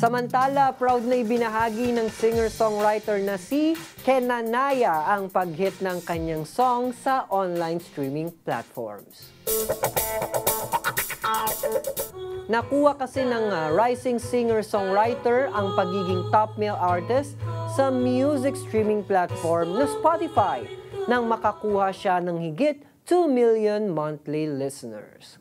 Samantala, proud na ibinahagi ng singer-songwriter na si Kenanaya ang pag-hit ng kanyang song sa online streaming platforms. Nakuha kasi ng rising singer-songwriter ang pagiging top male artist sa music streaming platform na Spotify nang makakuha siya ng higit 2 million monthly listeners.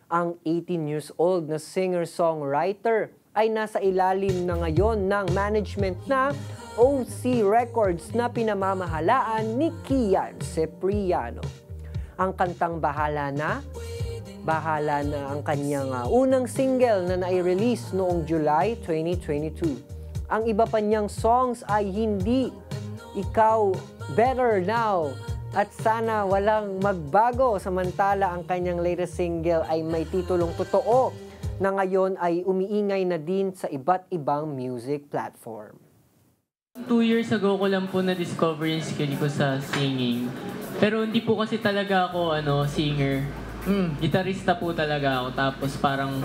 Ang 18 years old na singer-songwriter ay nasa ilalim na ngayon ng management na OC Records na pinamamahalaan ni Kian Cipriano. Ang kantang Bahala Na ang kanyang unang single na nai-release noong July 2022. Ang iba pa niyang songs ay Hindi, Ikaw, Better Now, at Sana Walang Magbago. Samantala, ang kanyang latest single ay may titulong Totoo na ngayon ay umiingay na din sa iba't ibang music platform. 2 years ago ko lang po na-discover yung skill ko sa singing. Pero hindi po kasi talaga ako singer. Gitarista po talaga ako. Tapos parang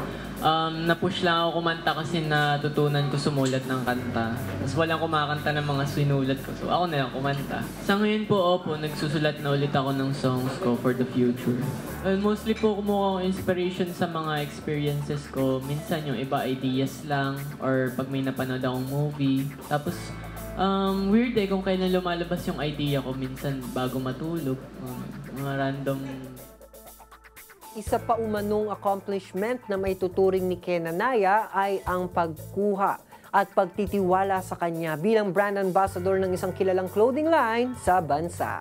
na-push lang ako kumanta kasi natutunan ko sumulat ng kanta. Tapos walang kumakanta ng mga sinulat ko. So ako na lang kumanta. Sa ngayon po, nagsusulat na ulit ako ng songs ko for the future. Mostly po kumuha ko inspiration sa mga experiences ko. Minsan yung iba ideas lang or pag may napanood akong movie. Tapos weird kung kailan lumalabas yung idea ko minsan bago matulog. Mga random. Isa pa umanong accomplishment na may tuturing ni Kenanaya ay ang pagkuha at pagtitiwala sa kanya bilang brand ambassador ng isang kilalang clothing line sa bansa.